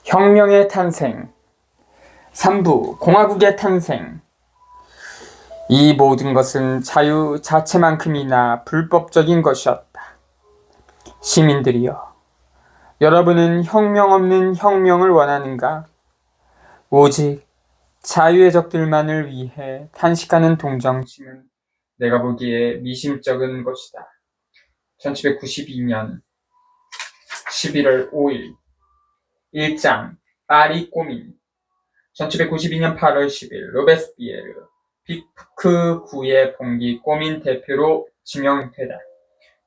혁명의 탄생 3부 공화국의 탄생. 이 모든 것은 자유 자체만큼이나 불법적인 것이었다. 시민들이여, 여러분은 혁명 없는 혁명을 원하는가? 오직 자유의 적들만을 위해 탄식하는 동정심은 내가 보기에 미심쩍은 것이다. 1792년 11월 5일 1장 파리 꼬민. 1792년 8월 10일 로베스피에르 빅크구의 봉기 꼬민 대표로 지명되다.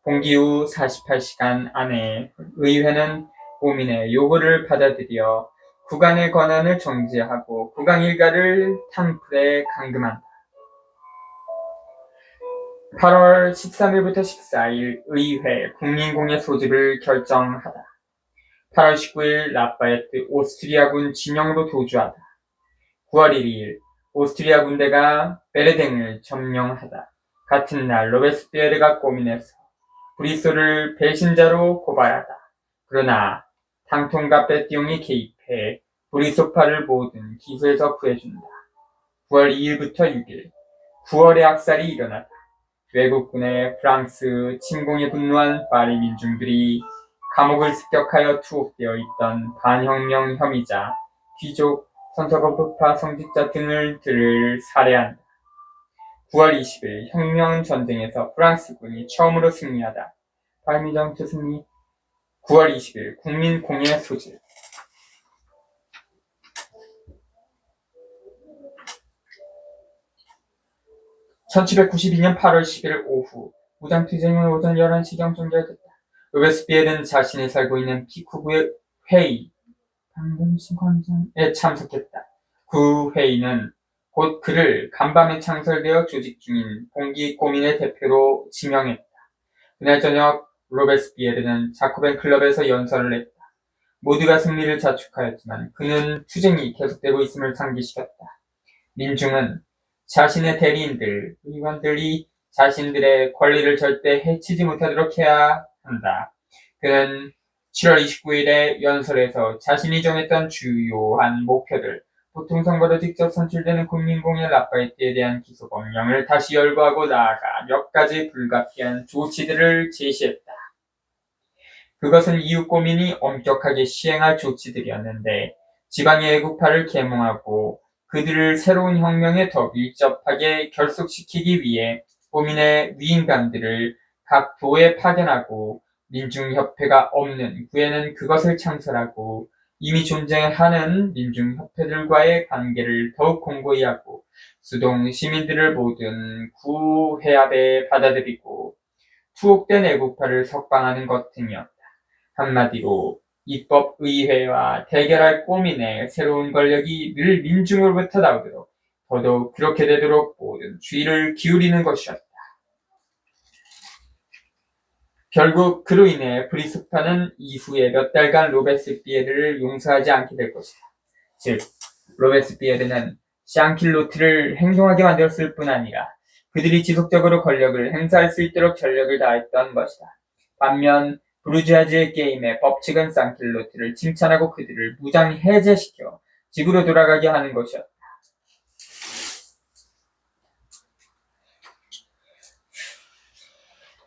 봉기 후 48시간 안에 의회는 꼬민의 요구를 받아들여 국왕의 권한을 정지하고 국왕 일가를 탕플에 감금한다. 8월 13일부터 14일 의회 국민공예 소집을 결정하다. 8월 19일 라파에트 오스트리아군 진영으로 도주하다. 9월 1일 오스트리아 군대가 베르댕을 점령하다. 같은 날 로베스피에르가 꼬민에서 브리소를 배신자로 고발하다. 그러나 당통과 빼띠용이 개입해 브리소파를 모든 기소에서 구해준다. 9월 2일부터 6일 9월의 악살이 일어났다. 외국군의 프랑스 침공에 분노한 파리 민중들이 감옥을 습격하여 투옥되어 있던 반혁명 혐의자, 귀족, 선서거부파 성직자 등을 살해한다. 9월 20일 혁명전쟁에서 프랑스군이 처음으로 승리하다. 발미정투 승리. 9월 20일 국민공예 소집. 1792년 8월 10일 오후 무장투쟁은 오전 11시경 종결됐다. 로베스피에르는 자신이 살고 있는 피쿠구의 회의 방금시관장에 참석했다. 그 회의는 곧 그를 간밤에 창설되어 조직 중인 봉기 꼬민의 대표로 지명했다. 그날 저녁 로베스피에르는 자코벤 클럽에서 연설을 했다. 모두가 승리를 자축하였지만 그는 투쟁이 계속되고 있음을 상기시켰다. 민중은 자신의 대리인들, 의원들이 자신들의 권리를 절대 해치지 못하도록 해야 한다. 그는 7월 29일에 연설에서 자신이 정했던 주요한 목표들, 보통선거로 직접 선출되는 국민공예 라파에트에 대한 기소법령을 다시 열거하고 나아가 몇 가지 불가피한 조치들을 제시했다. 그것은 이웃 고민이 엄격하게 시행할 조치들이었는데 지방의 애국파를 계몽하고 그들을 새로운 혁명에 더 밀접하게 결속시키기 위해 고민의 위인감들을 각 도에 파견하고 민중협회가 없는 구에는 그것을 창설하고 이미 존재하는 민중협회들과의 관계를 더욱 공고히 하고 수동 시민들을 모든 구회합에 받아들이고 투옥된 애국파를 석방하는 것 등이었다. 한마디로 입법의회와 대결할 꼬민의 새로운 권력이 늘 민중으로부터 나오도록 더더욱 그렇게 되도록 모든 주의를 기울이는 것이었다. 결국 그로 인해 브리소파는 이후에 몇 달간 로베스피에르를 용서하지 않게 될 것이다. 즉, 로베스피에르는 샹킬로트를 행동하게 만들었을 뿐 아니라 그들이 지속적으로 권력을 행사할 수 있도록 전력을 다했던 것이다. 반면 부르주아즈의 게임의 법칙은 샹킬로트를 칭찬하고 그들을 무장 해제시켜 집으로 돌아가게 하는 것이었다.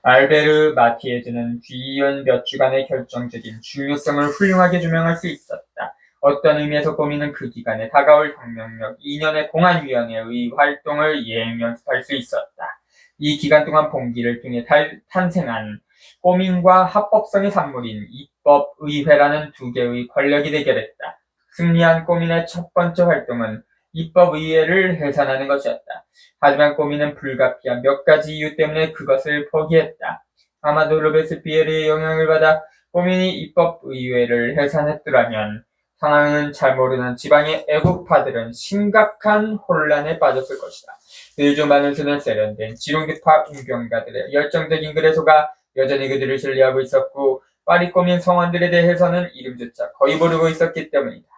알베르 마티에즈는 뒤이은 몇 주간의 결정적인 중요성을 훌륭하게 조명할 수 있었다. 어떤 의미에서 고민은 그 기간에 다가올 혁명력 2년의 공안위원회의 활동을 예행 연습할 수 있었다. 이 기간 동안 봉기를 통해 탄생한 꼬민과 합법성의 산물인 입법의회라는 두 개의 권력이 대결했다. 승리한 꼬민의 첫 번째 활동은 입법의회를 해산하는 것이었다. 하지만 꼬민은 불가피한 몇 가지 이유 때문에 그것을 포기했다. 아마도 로베스피에르의 영향을 받아 꼬민이 입법의회를 해산했더라면 상황은 잘 모르는 지방의 애국파들은 심각한 혼란에 빠졌을 것이다. 그 중 많은 수는 세련된 지롱교파 운병가들의 열정적인 글에 속아 여전히 그들을 신뢰하고 있었고 파리 꼬민 성원들에 대해서는 이름조차 거의 모르고 있었기 때문이다.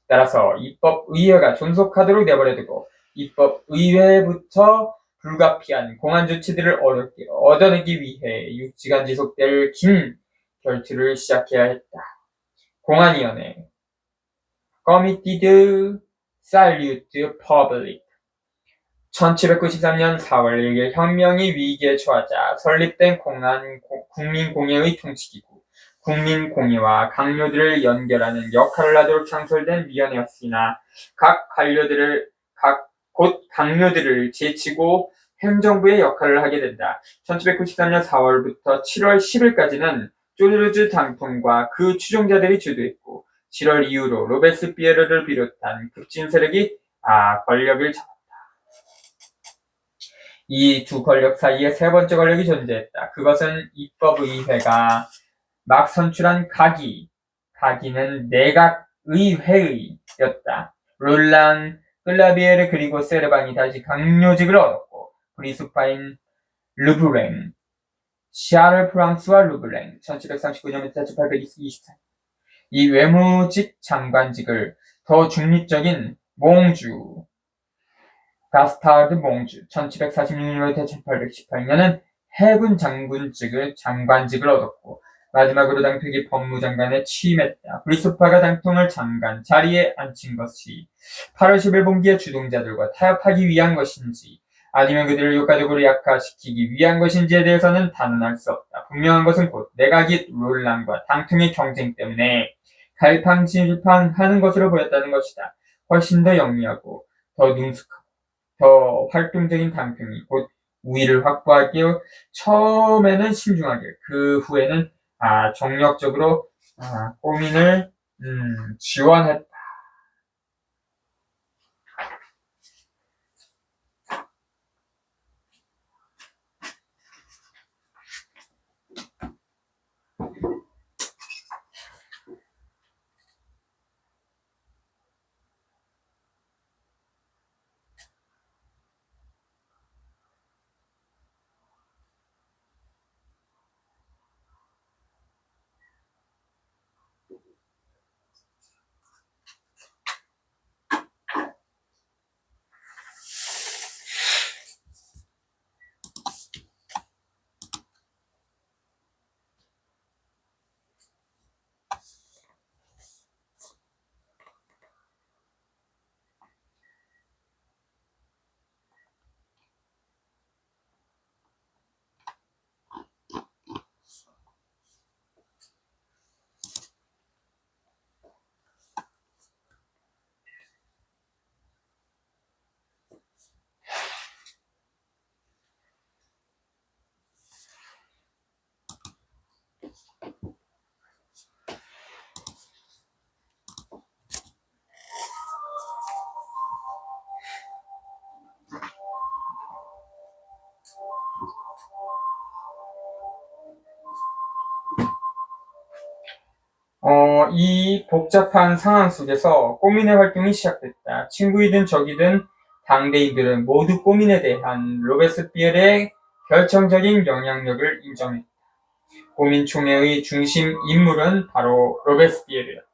따라서 입법의회가 존속하도록 내버려두고 입법의회부터 불가피한 공안 조치들을 얻어내기 위해 6시간 지속될 긴 결투를 시작해야 했다. 공안위원회 committed salute public. 1793년 4월 1일 혁명이 위기에 처하자 설립된 국민공예의 통치기구 국민공예와 강요들을 연결하는 역할을 하도록 창설된 위원회였으나 곧 강요들을 제치고 행정부의 역할을 하게 된다. 1793년 4월부터 7월 10일까지는 조르주 당통과 그 추종자들이 주도했고 7월 이후로 로베스피에르를 비롯한 급진 세력이 권력을 잡았다. 이 두 권력 사이에 세 번째 권력이 존재했다. 그것은 입법의회가 막 선출한 가기는 내각의회의였다. 롤랑 클라비에르 그리고 세르방이 다시 강요직을 얻었고 브리수파인 르브랭, 샤르 프랑스와 르브랭 1739년부터 1824 이 외무직 장관직을 더 중립적인 몽주 가스타드 몽주 1746년부터 1818년은 해군 장관직을 얻었고 마지막으로 당택이 법무장관에 취임했다. 브리소파가 당통을 장관 자리에 앉힌 것이 8월 10일 봉기의 주동자들과 타협하기 위한 것인지 아니면 그들을 효과적으로 약화시키기 위한 것인지에 대해서는 단언할 수 없다. 분명한 것은 곧 내각이 롤랑과 당통의 경쟁 때문에 갈팡질팡하는 것으로 보였다는 것이다. 훨씬 더 영리하고 더 능숙하고 더 활동적인 당통이 곧 우위를 확보하기 처음에는 신중하게 그 후에는 정력적으로 꼬민을 지원했다. 이 복잡한 상황 속에서 꼬민의 활동이 시작됐다. 친구이든 적이든 당대인들은 모두 꼬민에 대한 로베스피에르의 결정적인 영향력을 인정했다. 꼬민 총회의 중심 인물은 바로 로베스피에르였다.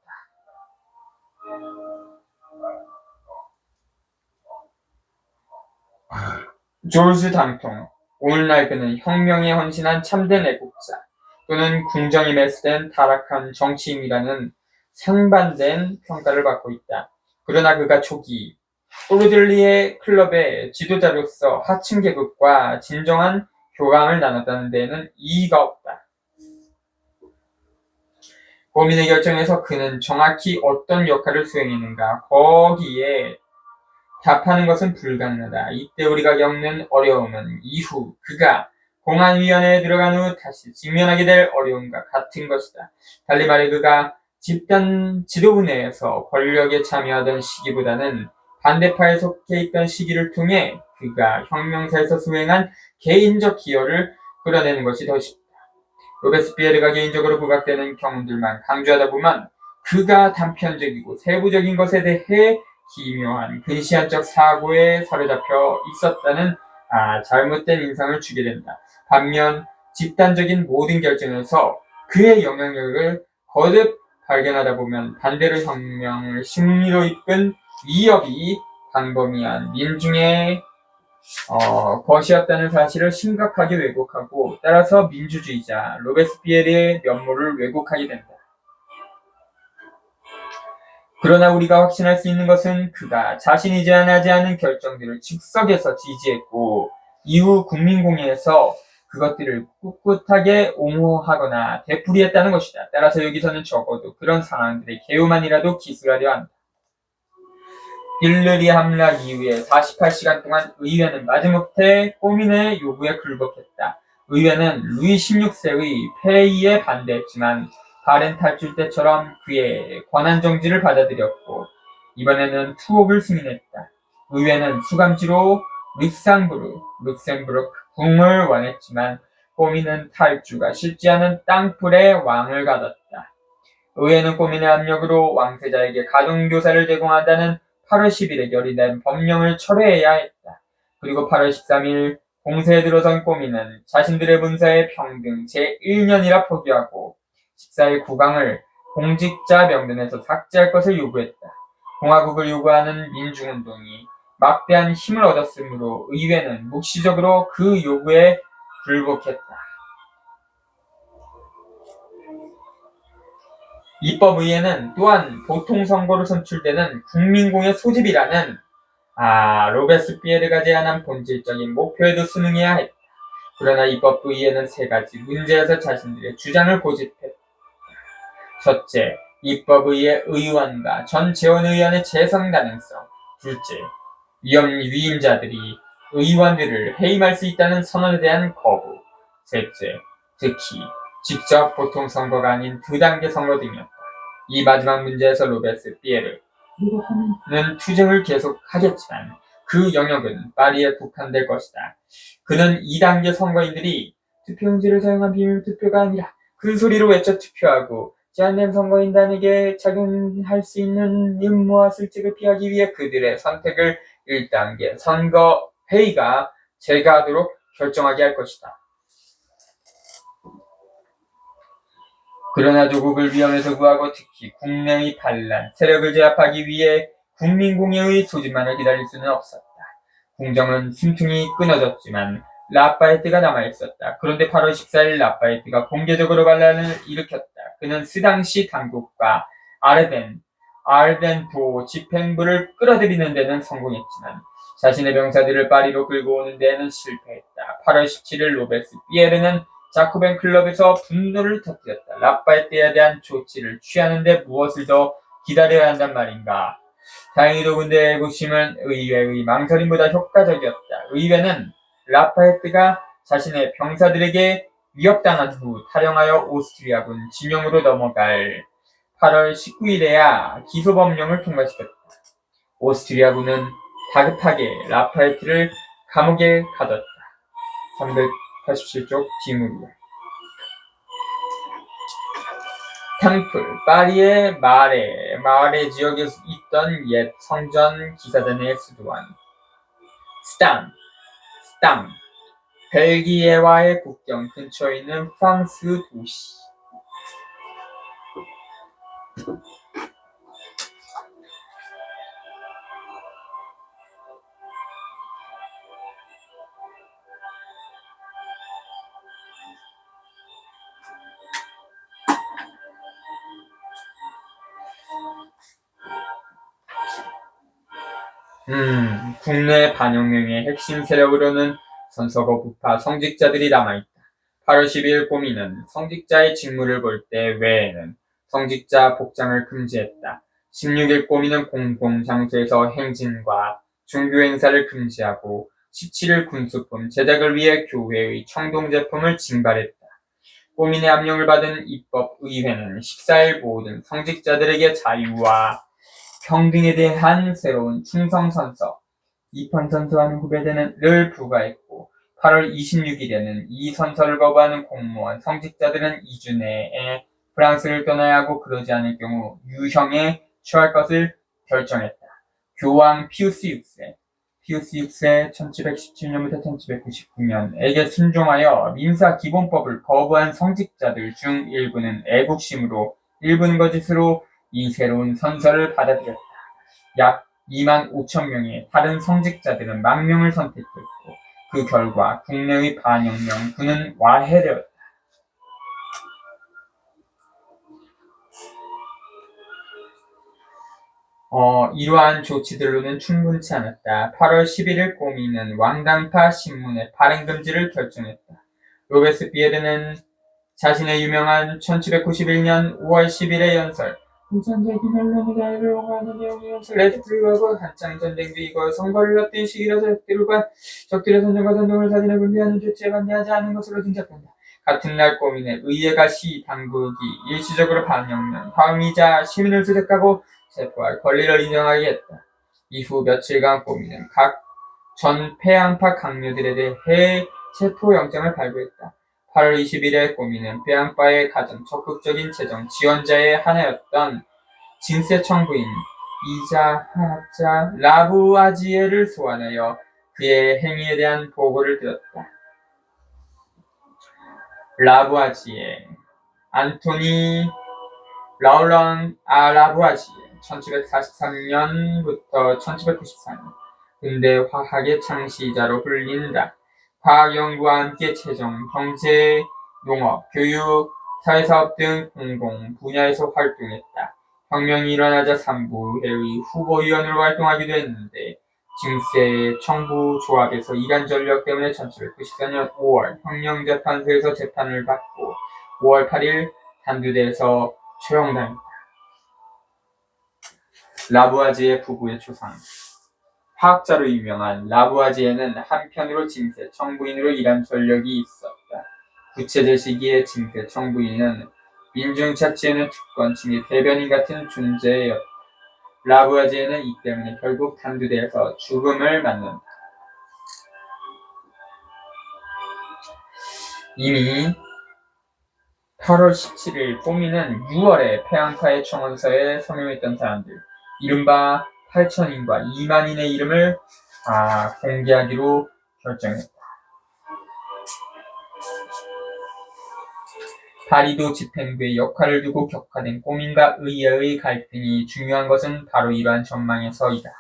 조르주 당통, 오늘날 그는 혁명에 헌신한 참된 애국자 또는 궁정에 매수된 타락한 정치인이라는 상반된 평가를 받고 있다. 그러나 그가 초기 오르들리의 클럽의 지도자로서 하층 계급과 진정한 교감을 나눴다는 데에는 이의가 없다. 고민의 결정에서 그는 정확히 어떤 역할을 수행했는가 거기에 답하는 것은 불가능하다. 이때 우리가 겪는 어려움은 이후 그가 공안위원회에 들어간 후 다시 직면하게 될 어려움과 같은 것이다. 달리 말해 그가 집단 지도부 내에서 권력에 참여하던 시기보다는 반대파에 속해 있던 시기를 통해 그가 혁명사에서 수행한 개인적 기여를 끌어내는 것이 더 쉽다. 로베스피에르가 개인적으로 부각되는 경험들만 강조하다 보면 그가 단편적이고 세부적인 것에 대해 기묘한 근시안적 사고에 사로잡혀 있었다는 잘못된 인상을 주게 된다. 반면 집단적인 모든 결정에서 그의 영향력을 거듭 발견하다 보면 반대로 혁명을 승리로 이끈 위협이 광범위한 민중의 것이었다는 사실을 심각하게 왜곡하고 따라서 민주주의자 로베스피에르의 면모를 왜곡하게 된다. 그러나 우리가 확신할 수 있는 것은 그가 자신이 제안하지 않은 결정들을 즉석에서 지지했고 이후 국민공회에서 그것들을 꿋꿋하게 옹호하거나 되풀이했다는 것이다. 따라서 여기서는 적어도 그런 상황들의 개요만이라도 기술하려 한다. 일르리 함락 이후에 48시간 동안 의회는 마지못해 꼬민의 요구에 굴복했다. 의회는 루이 16세의 폐의에 반대했지만 바렌 탈출 때처럼 그의 권한 정지를 받아들였고 이번에는 투옥을 승인했다. 의회는 수감지로 룩셈부르크 궁을 원했지만 꼬민은 탈주가 쉽지 않은 땅굴의 왕을 가뒀다. 의회는 꼬민의 압력으로 왕세자에게 가동교사를 제공한다는 8월 10일에 결의된 법령을 철회해야 했다. 그리고 8월 13일 공세에 들어선 꼬민은 자신들의 문서의 평등 제1년이라 포기하고 14일 국왕을 공직자 명단에서 삭제할 것을 요구했다. 공화국을 요구하는 민중운동이 막대한 힘을 얻었으므로 의회는 묵시적으로 그 요구에 굴복했다. 입법의회는 또한 보통선거로 선출되는 국민공의 소집이라는 로베스피에르가 제안한 본질적인 목표에도 순응해야 했다. 그러나 입법의회는 세 가지 문제에서 자신들의 주장을 고집했다. 첫째, 입법의회 의원과 전 재원의원의 재선 가능성. 둘째, 위임자들이 의원들을 해임할 수 있다는 선언에 대한 거부. 셋째, 특히 직접 보통선거가 아닌 2단계 선거 등이었다. 이 마지막 문제에서 로베스피에르는 투쟁을 계속하겠지만 그 영역은 파리에 국한될 것이다. 그는 2단계 선거인들이 투표용지를 사용한 비밀투표가 아니라 큰 소리로 외쳐 투표하고 제한된 선거인단에게 작용할 수 있는 음모와 실직을 피하기 위해 그들의 선택을 1단계 선거회의가 제거하도록 결정하게 할 것이다. 그러나 조국을 위험에서 구하고 특히 국내의 반란, 세력을 제압하기 위해 국민공회의 소집만을 기다릴 수는 없었다. 궁정은 숨통이 끊어졌지만 라파에트가 남아있었다. 그런데 8월 14일 라파에트가 공개적으로 반란을 일으켰다. 그는 스당시 당국과 아르덴 집행부를 끌어들이는 데는 성공했지만 자신의 병사들을 파리로 끌고 오는 데에는 실패했다. 8월 17일 로베스피에르는 자코벤 클럽에서 분노를 터뜨렸다. 라파에트에 대한 조치를 취하는데 무엇을 더 기다려야 한단 말인가. 다행히도 군대의 애국심은 의회의 망설임보다 효과적이었다. 의회는 라파에트가 자신의 병사들에게 위협당한 후 탈영하여 오스트리아군 진영으로 넘어갈 8월 19일에야 기소법령을 통과시켰다. 오스트리아군은 다급하게 라파에트를 감옥에 가뒀다. 387쪽 뒤물이다. 탕풀, 파리의 마레 지역에 있던 옛 성전 기사단의 수도원 스탕, 벨기에와의 국경 근처에 있는 프랑스 도시. 국내 반영령의 핵심 세력으로는 선서거 부파 성직자들이 남아있다. 8월 12일 고민은 성직자의 직무를 볼 때 외에는 성직자 복장을 금지했다. 16일 고민은 공공장소에서 행진과 종교행사를 금지하고 17일 군수품 제작을 위해 교회의 청동제품을 징발했다. 고민의 압력을 받은 입법의회는 14일 모든 성직자들에게 자유와 평등에 대한 새로운 충성선서, 입헌선서와는 구별되는 를 부과했고 8월 26일에는 이 선서를 거부하는 공무원, 성직자들은 2주 내에 프랑스를 떠나야 하고 그러지 않을 경우 유형에 처할 것을 결정했다. 교황 피우스 6세 1717년부터 1799년에게 순종하여 민사기본법을 거부한 성직자들 중 일부는 애국심으로 일부는 거짓으로 이 새로운 선서를 받아들였다. 약 2만 5천 명의 다른 성직자들은 망명을 선택했고 그 결과 국내의 반영령 군은 와해되었다. 이러한 조치들로는 충분치 않았다. 8월 11일 꼬미는 왕당파 신문의 발행 금지를 결정했다. 로베스피에르는 자신의 유명한 1791년 5월 10일의 연설, 우선적인 언론의 자유를 옹호하는 내용의 연설에도 불구하고 한창 전쟁 중이고 선거를 앞둔 시기라서 적들의 선전과 선동을 사진에 분비하는 조치에 반대하지 않은 것으로 짐작된다. 같은 날 꼬미는 의회가 시 당국이 일시적으로 반영면 항의자 시민을 수색하고 체포할 권리를 인정하게 했다. 이후 며칠간 꼬미는 각 전 패양파 강요들에 대해 체포영장을 발부했다. 8월 20일에 꼬미는 패양파의 가장 적극적인 재정 지원자의 하나였던 진세 청부인 이자 학자 라부아지에를 소환하여 그의 행위에 대한 보고를 들었다. 라부아지에 안토니 라울랑 라부아지에 1743년부터 1794년 근대 화학의 창시자로 불린다. 과학 연구와 함께 재정, 경제, 농업, 교육, 사회사업 등 공공 분야에서 활동했다. 혁명이 일어나자 삼부회의 후보위원으로 활동하기도 했는데 증세 청부 조합에서 이란 전력 때문에 1794년 5월 혁명재판소에서 재판을 받고 5월 8일 단두대에서 처형당했다. 라부아지에 부부의 초상. 화학자로 유명한 라부아지에는 한편으로 증세 청부인으로 일한 전력이 있었다. 구체제 시기의 증세 청부인은 민중착취에는 특권 침입 대변인 같은 존재였다. 라부아지에는 이 때문에 결국 단두대에서 죽음을 맞는다. 이미 8월 17일 꼬미는 6월에 패양파의 청원서에 서명했던 사람들, 이른바 8천인과 2만인의 이름을 공개하기로 결정했다. 파리도 집행부의 역할을 두고 격화된 꼬민과 의회의 갈등이 중요한 것은 바로 이러한 전망에서이다.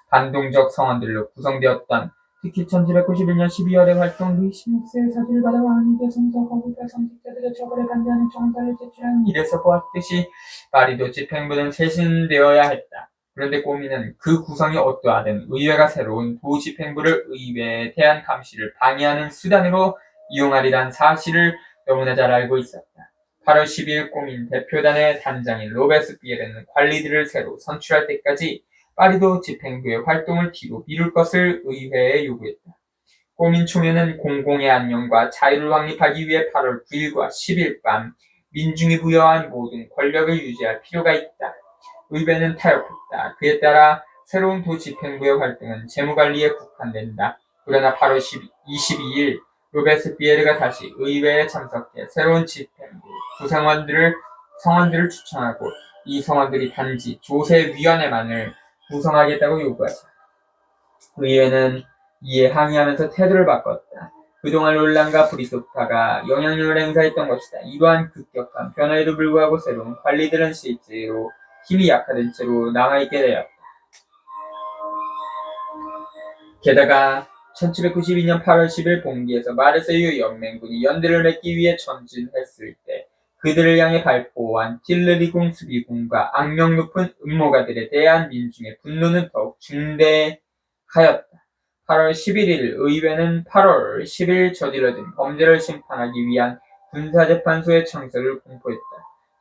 반동적 성원들로 구성되었던 특히 1791년 12월에 활동 루이 16세의 사주를 받아 왕이 되어서 거부가 성직자들의 처벌에 반대하는 청원서를 제출한 일에서 보았듯이 파리도 집행부는 쇄신되어야 했다. 그런데 꼬미는 그 구성이 어떠하든 의회가 새로운 도집행부를 의회에 대한 감시를 방해하는 수단으로 이용하리란 사실을 너무나 잘 알고 있었다. 8월 12일 꼬민 대표단의 단장인 로베스피에르는 관리들을 새로 선출할 때까지 파리도 집행부의 활동을 뒤로 미룰 것을 의회에 요구했다. 꼬민 총회는 공공의 안녕과 자유를 확립하기 위해 8월 9일과 10일 밤 민중이 부여한 모든 권력을 유지할 필요가 있다. 의회는 타협했다. 그에 따라 새로운 도집행부의 활동은 재무관리에 국한된다. 그러나 8월 22일 로베스피에르가 다시 의회에 참석해 새로운 집행부 성원들을 추천하고 이 성원들이 단지 조세위원회만을 구성하겠다고 요구하자. 의회는 이에 항의하면서 태도를 바꿨다. 그동안 논란과 불이소파가 영향력을 행사했던 것이다. 이러한 급격한 변화에도 불구하고 새로운 관리들은 실제로 힘이 약화된 채로 남아있게 되었다. 게다가 1792년 8월 10일 봉기에서 마르세유 연맹군이 연대를 맺기 위해 전진했을 때 그들을 향해 발포한 틸르리궁 수비군과 악명 높은 음모가들에 대한 민중의 분노는 더욱 중대하였다. 8월 11일 의회는 8월 10일 저질러진 범죄를 심판하기 위한 군사재판소의 창설을 공포했다.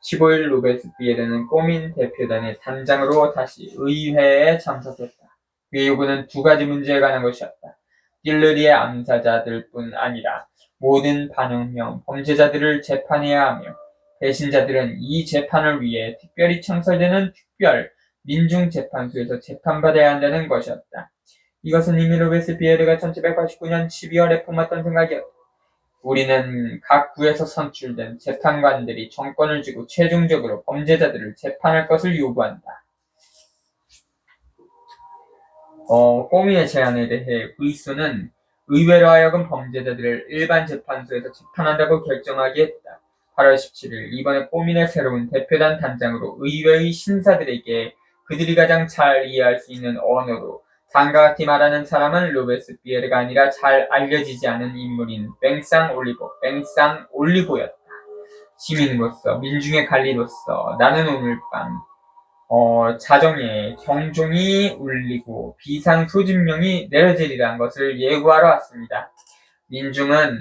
15일 로베스피에르는 꼬민 대표단의 단장으로 다시 의회에 참석했다. 그의 요구는 두 가지 문제에 관한 것이었다. 딜르리의 암사자들뿐 아니라 모든 반영형 범죄자들을 재판해야 하며 배신자들은 이 재판을 위해 특별히 창설되는 특별 민중재판소에서 재판받아야 한다는 것이었다. 이것은 이미 로베스피에르가 1789년 12월에 품었던 생각이었다. 우리는 각 구에서 선출된 재판관들이 정권을 쥐고 최종적으로 범죄자들을 재판할 것을 요구한다. 꼬미의 제안에 대해 구이소는 의회로 하여금 범죄자들을 일반 재판소에서 재판한다고 결정하게 했다. 8월 17일 이번에 꼬민의 새로운 대표단 단장으로 의회의 신사들에게 그들이 가장 잘 이해할 수 있는 언어로 다음과 같이 말하는 사람은 로베스피에르가 아니라 잘 알려지지 않은 인물인 뱅상 올리보였다. 시민으로서 민중의 관리로서 나는 오늘 밤 자정에 경종이 울리고 비상소집령이 내려지리라는 것을 예고하러 왔습니다. 민중은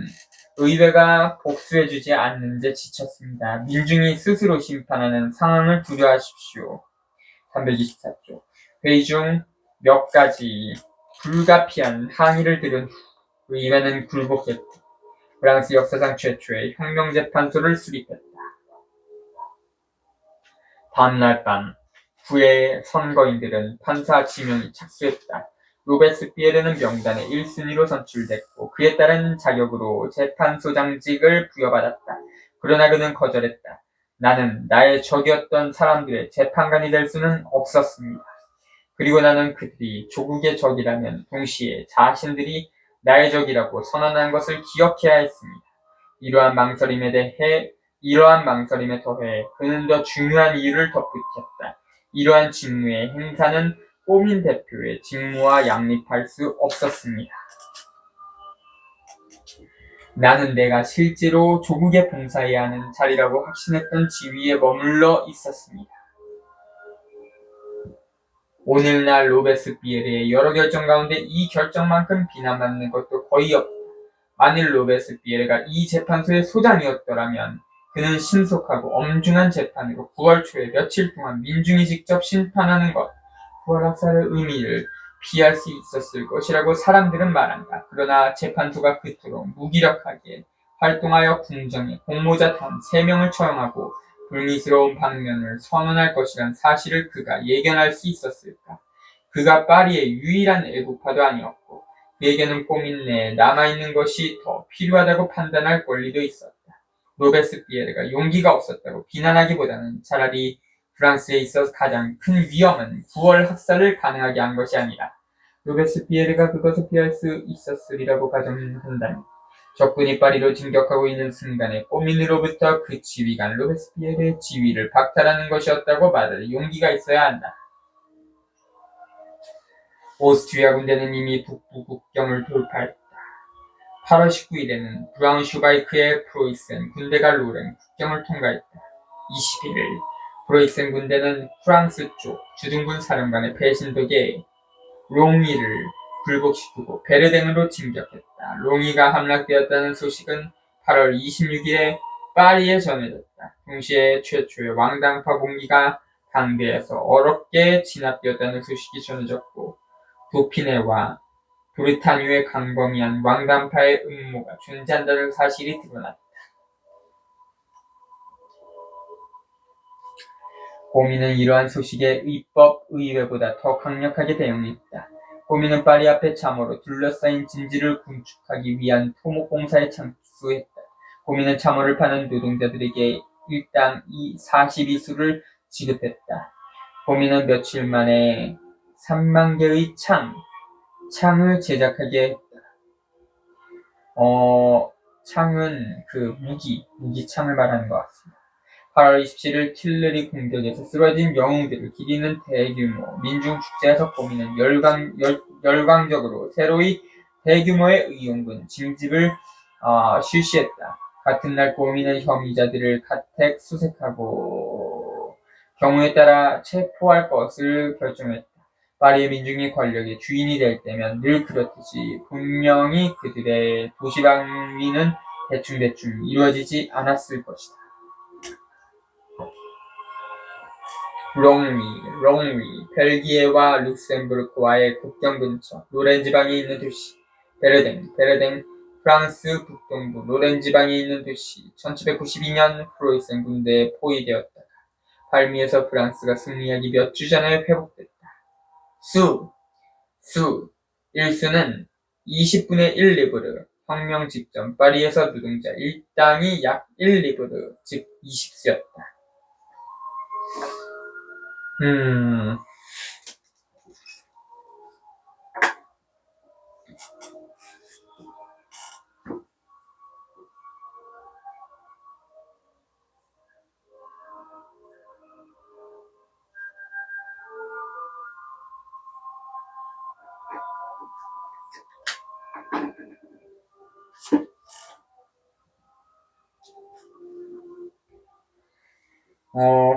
의회가 복수해주지 않는 데 지쳤습니다. 민중이 스스로 심판하는 상황을 두려워하십시오. 324조. 회의 중 몇 가지 불가피한 항의를 들은 후 의회는 굴복했고 프랑스 역사상 최초의 혁명재판소를 수립했다. 다음날 밤 후에 선거인들은 판사 지명에 착수했다. 로베스피에르는 명단의 1순위로 선출됐고 그에 따른 자격으로 재판소장직을 부여받았다. 그러나 그는 거절했다. 나는 나의 적이었던 사람들의 재판관이 될 수는 없었습니다. 그리고 나는 그들이 조국의 적이라면 동시에 자신들이 나의 적이라고 선언한 것을 기억해야 했습니다. 이러한 망설임에 더해 그는 더 중요한 이유를 덧붙였다. 이러한 직무의 행사는 꼬민 대표의 직무와 양립할 수 없었습니다. 나는 내가 실제로 조국에 봉사해야 하는 자리라고 확신했던 지위에 머물러 있었습니다. 오늘날 로베스피에르의 여러 결정 가운데 이 결정만큼 비난받는 것도 거의 없다. 만일 로베스피에르가 이 재판소의 소장이었더라면 그는 신속하고 엄중한 재판으로 9월 초에 며칠 동안 민중이 직접 심판하는 것, 9월 학살의 의미를 피할 수 있었을 것이라고 사람들은 말한다. 그러나 재판소가 그토록 무기력하게 활동하여 궁정에 공모자 단 3명을 처형하고 불미스러운 방면을 선언할 것이란 사실을 그가 예견할 수 있었을까? 그가 파리의 유일한 애국파도 아니었고 그에게는 꼬민 내에 남아있는 것이 더 필요하다고 판단할 권리도 있었다. 로베스피에르가 용기가 없었다고 비난하기보다는 차라리 프랑스에 있어 가장 큰 위험은 9월 학살을 가능하게 한 것이 아니라 로베스피에르가 그것을 피할 수 있었으리라고 가정한다면 적군이 파리로 진격하고 있는 순간에 꼬민으로부터 그 지휘관 로베스피에르의 지위를 박탈하는 것이었다고 말할 용기가 있어야 한다. 오스트리아 군대는 이미 북부 국경을 돌파했다. 8월 19일에는 브라운슈바이크의 프로이센 군대가 로렌 국경을 통과했다. 21일 프로이센 군대는 프랑스 쪽 주둔군 사령관의 배신 덕에 롱위를 굴복시키고 베르댕으로 진격했다. 롱위가 함락되었다는 소식은 8월 26일에 파리에 전해졌다. 동시에 최초의 왕당파 공기가 당대에서 어렵게 진압되었다는 소식이 전해졌고 도피네와 브르타뉴에 강범위한 왕당파의 음모가 존재한다는 사실이 드러났다. 고민은 이러한 소식에 입법 의회보다 더 강력하게 대응했다. 고민은 파리 앞에 참호로 둘러싸인 진지를 군축하기 위한 토목공사에 참수했다. 고민은 참호를 파는 노동자들에게 일당 42수를 지급했다. 고민은 며칠 만에 3만 개의 창을 제작하게 했다. 창은 그 무기창을 말하는 것 같습니다. 8월 27일 틸레리 공격에서 쓰러진 영웅들을 기리는 대규모 민중축제에서 고민은 열광적으로 새로이 대규모의 의용군 징집을 실시했다. 같은 날 고민은 혐의자들을 가택 수색하고 경우에 따라 체포할 것을 결정했다. 파리의 민중이 권력의 주인이 될 때면 늘 그렇듯이 분명히 그들의 도시방위는 대충 이루어지지 않았을 것이다. 롱위, 벨기에와 룩셈부르크와의 국경 근처 로렌 지방에 있는 도시, 베르댕, 프랑스 북동부 로렌 지방에 있는 도시, 1792년 프로이센 군대에 포위되었다가 발미에서 프랑스가 승리하기 몇 주 전에 회복됐다. 일수는 20분의 1리브르, 혁명 직전 파리에서 노동자 일당이 약 1리브르, 즉 20수였다.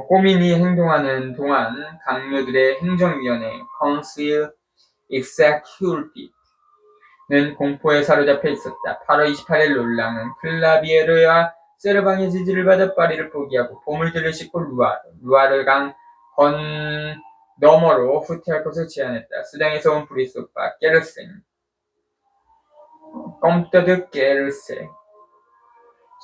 꼬민이 행동하는 동안 강요들의 행정위원회 Council Executive는 공포에 사로잡혀 있었다. 8월 28일 롤랑은 클라비에르와 세르방의 지지를 받아 파리를 포기하고 보물들을 싣고 루아르 강 건너머로 후퇴할 것을 제안했다. 수당에서 온 브리소파 게르생 껌떠드 게르세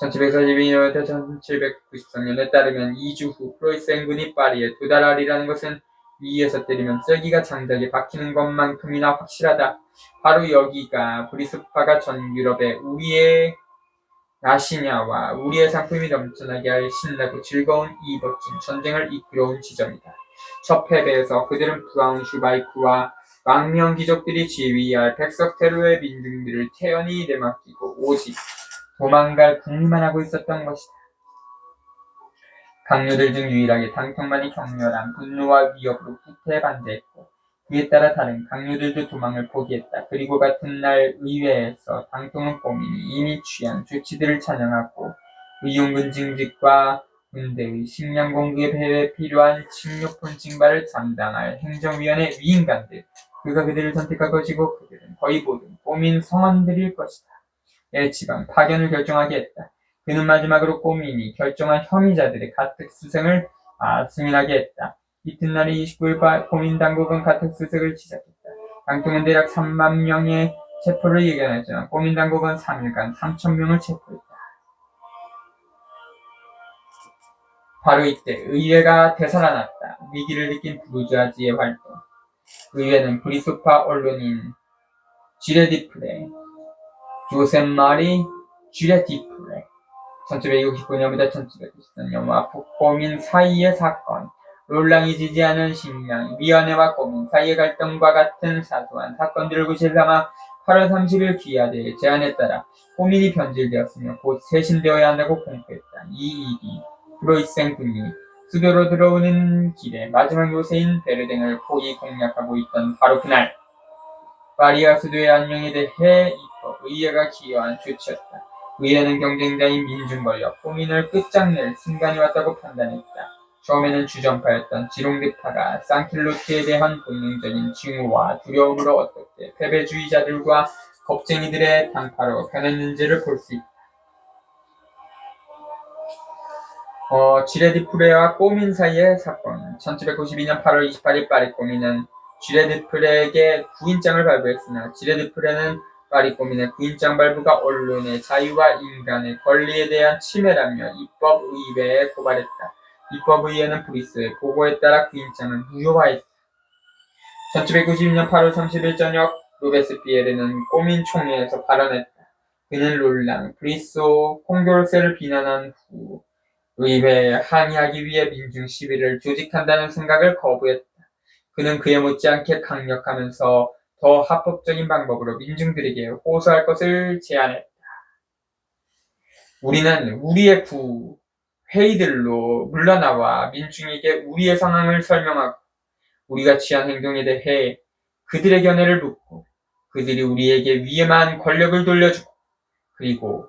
1742년부터 1793년에 따르면 2주 후 프로이센군이 파리에 도달하리라는 것은 위에서 때리면 쐐기가 장작에 박히는 것만큼이나 확실하다. 바로 여기가 브리스파가 전 유럽에 우리의 아시냐와 우리의 상품이 넘쳐나게 할 신나고 즐거운 이 멋진 전쟁을 이끌어온 지점이다. 첫 패배에서 그들은 브라운슈바이크와 망명귀족들이 지휘할 백석테루의 민중들을 태연히 내맡기고 오직 도망갈 궁리만 하고 있었던 것이다. 강요들 중 유일하게 당통만이 격렬한 분노와 위협으로 후퇴에 반대했고 그에 따라 다른 강요들도 도망을 포기했다. 그리고 같은 날 의회에서 당통은 꼬민이 이미 취한 조치들을 찬양하고 의용군 징집과 군대의 식량 공급에 필요한 식료품 징발을 담당할 행정위원회 위인관들 그가 그들을 선택할 것이고 그들은 거의 모든 꼬민 성원들일 것이다. 지방 파견을 결정하게 했다. 그는 마지막으로 꼬민이 결정한 혐의자들의 가택 수색을 승인하게 했다. 이튿날이 29일 꼬민 당국은 가택 수색을 시작했다. 당통은 대략 3만 명의 체포를 예견했지만 꼬민 당국은 3일간 3천 명을 체포했다. 바로 이때 의회가 되살아났다. 위기를 느낀 부르주아지의 활동. 의회는 브리소파 언론인 쥐레디프레 조셉 마리 쥐레디프레 1769년부터 1793년과 북꼬민 사이의 사건, 롤랑이 지지하는 식량 위원회와 꼬민 사이의 갈등과 같은 사소한 사건들을 구실삼아 8월 30일 귀하대의 제안에 따라 꼬민이 변질되었으며 곧 쇄신되어야 한다고 공포했다. 이 일이 프로이센 군이 수도로 들어오는 길에 마지막 요새인 베르댕을 포기 공략하고 있던 바로 그날 파리와 수도의 안녕에 대해 입법 의회가 기여한 조치였다. 의회는 경쟁자인 민중권력, 꼬민을 끝장낼 순간이 왔다고 판단했다. 처음에는 주전파였던 지롱드파가 상킬로트에 대한 본능적인 징후와 두려움으로 어떻게 패배주의자들과 겁쟁이들의 단파로 변했는지를 볼 수 있다. 쥐레디프레와 꼬민 사이의 사건 1792년 8월 28일 파리 꼬민은 쥐레디프레에게 구인장을 발부했으나 쥐레디프레는 파리 꼬민의 구인장 발부가 언론의 자유와 인간의 권리에 대한 침해라며 입법의회에 고발했다. 입법의회는 브리스의 보고에 따라 구인장을 무효화했다. 1792년 8월 30일 저녁 로베스피에르는 꼬민 총회에서 발언했다. 그는 롤랑, 브리소, 콩돌세를 비난한 후 의회에 항의하기 위해 민중 시위를 조직한다는 생각을 거부했다. 그는 그에 못지않게 강력하면서 더 합법적인 방법으로 민중들에게 호소할 것을 제안했다. 우리는 우리의 회의들로 물러나와 민중에게 우리의 상황을 설명하고 우리가 취한 행동에 대해 그들의 견해를 묻고 그들이 우리에게 위험한 권력을 돌려주고 그리고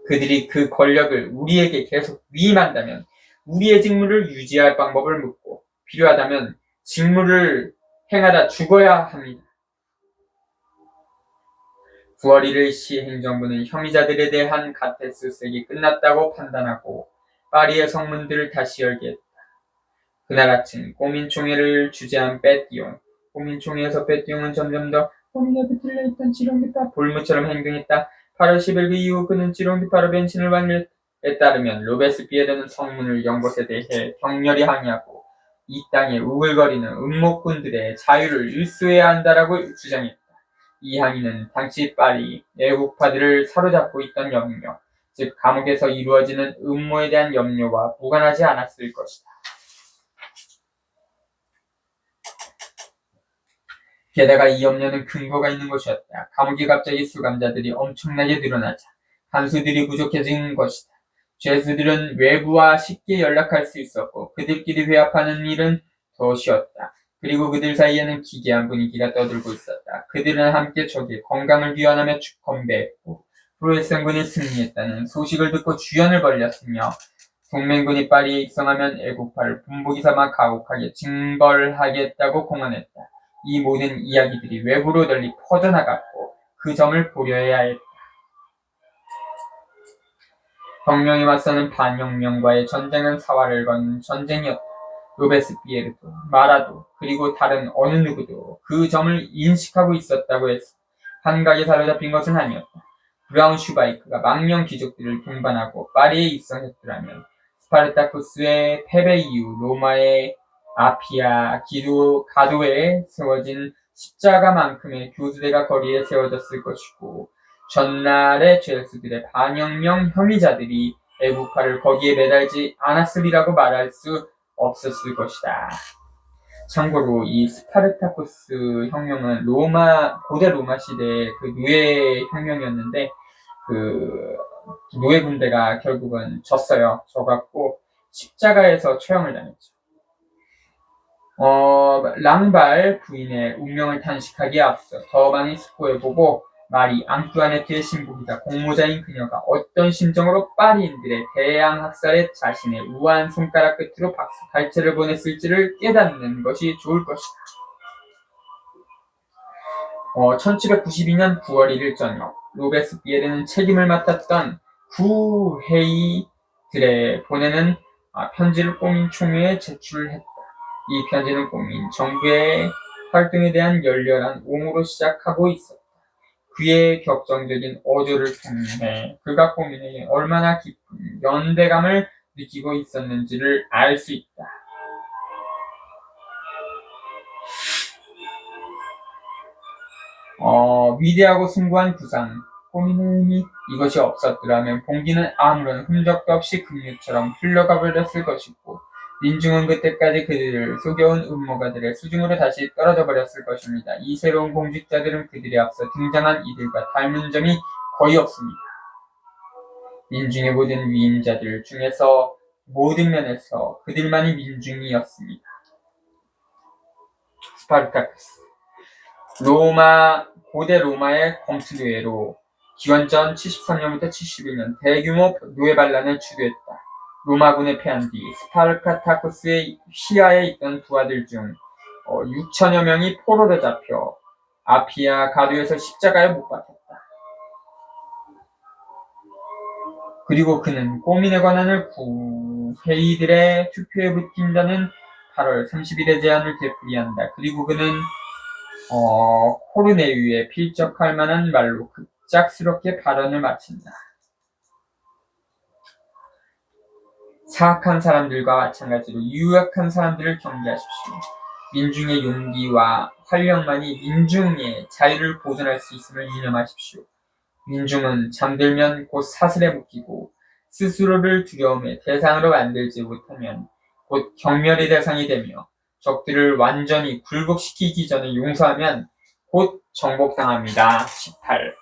그들이 그 권력을 우리에게 계속 위임한다면 우리의 직무를 유지할 방법을 묻고 필요하다면 직무를 행하다 죽어야 합니다. 9월 1일 시 행정부는 혐의자들에 대한 가택 수색이 끝났다고 판단하고 파리의 성문들을 다시 열게 했다. 그날 아침 꼬민총회를 주재한 빼띠용 꼬민총회에서 빼띠용은 점점 더 꼬민에 붙들려 있던 지롱드파 볼무처럼 행동했다. 8월 10일 그 이후 그는 지롱드파로 변신을 완료했에 따르면 로베스피에르는 성문을 연 것에 대해 격렬히 항의하고 이 땅에 우글거리는 음모꾼들의 자유를 일수해야 한다라고 주장했다. 이 항의는 당시 파리 애국파들을 사로잡고 있던 염려, 즉 감옥에서 이루어지는 음모에 대한 염려와 무관하지 않았을 것이다. 게다가 이 염려는 근거가 있는 것이었다. 감옥에 갑자기 수감자들이 엄청나게 늘어나자 간수들이 부족해진 것이다. 죄수들은 외부와 쉽게 연락할 수 있었고 그들끼리 회합하는 일은 더 쉬웠다. 그리고 그들 사이에는 기괴한 분위기가 떠들고 있었다. 그들은 함께 적의 건강을 위안하며 건배했고 프로이센군이 승리했다는 소식을 듣고 주연을 벌렸으며 동맹군이 파리에 입성하면 애국파를 본보기 삼아 가혹하게 징벌하겠다고 공언했다. 이 모든 이야기들이 외부로 널리 퍼져나갔고 그 점을 고려해야 했다. 혁명에 맞서는 반혁명과의 전쟁은 사활을 건 전쟁이었다. 로베스피에르도 마라도 그리고 다른 어느 누구도 그 점을 인식하고 있었다고 했어. 한각에 사로잡힌 것은 아니었다. 브라운슈바이크가 망령 귀족들을 동반하고 파리에 입성했더라면 스파르타쿠스의 패배 이후 로마의 아피아 가도에 세워진 십자가만큼의 교수대가 거리에 세워졌을 것이고 전날의 죄수들의 반혁명 혐의자들이 애국파를 거기에 매달지 않았으리라고 말할 수 없었을 것이다. 참고로 이 스파르타쿠스 혁명은 고대 로마 시대의 그 노예 혁명이었는데 그 노예 군대가 결국은 졌어요. 져갖고 십자가에서 처형을 당했죠. 랑발 부인의 운명을 탄식하기에 앞서 더 많이 스포해보고 마리 앙뚜아네트의 신복이자 공모자인 그녀가 어떤 심정으로 파리인들의 대양학살에 자신의 우아한 손가락 끝으로 갈채를 보냈을지를 깨닫는 것이 좋을 것이다. 1792년 9월 1일 저녁 로베스피에르는 책임을 맡았던 구회의들에 보내는 편지를 꼬민 총회에 제출했다. 이 편지는 꼬민 정부의 활동에 대한 열렬한 옹호로 시작하고 있었다. 그의 격정적인 어조를 통해 그가 꼬민에게 얼마나 깊은 연대감을 느끼고 있었는지를 알 수 있다. 위대하고 숭고한 구상, 꼬민의 이것이 없었더라면 봉기는 아무런 흔적도 없이 급류처럼 흘러가 버렸을 것이고 민중은 그때까지 그들을 속여온 음모가들의 수중으로 다시 떨어져 버렸을 것입니다. 이 새로운 공직자들은 그들에 앞서 등장한 이들과 닮은 점이 거의 없습니다. 민중의 모든 위임자들 중에서 모든 면에서 그들만이 민중이었습니다. 스파르타쿠스 고대 로마의 검투노예로 기원전 73년부터 71년 대규모 노예 반란을 주도했다. 로마군에 패한 뒤 스파르타쿠스의 시야에 있던 부하들 중 6천여 명이 포로로 잡혀 아피아 가도에서 십자가에 못 박혔다. 그리고 그는 꼬민의 권한을 구회의들의 투표에 붙인다는 8월 30일의 제안을 되풀이한다. 그리고 그는 코르네유에 필적할 만한 말로 급작스럽게 발언을 마친다. 사악한 사람들과 마찬가지로 유약한 사람들을 경계하십시오. 민중의 용기와 활력만이 민중의 자유를 보존할 수 있음을 유념하십시오. 민중은 잠들면 곧 사슬에 묶이고 스스로를 두려움의 대상으로 만들지 못하면 곧 경멸의 대상이 되며 적들을 완전히 굴복시키기 전에 용서하면 곧 정복당합니다. 18.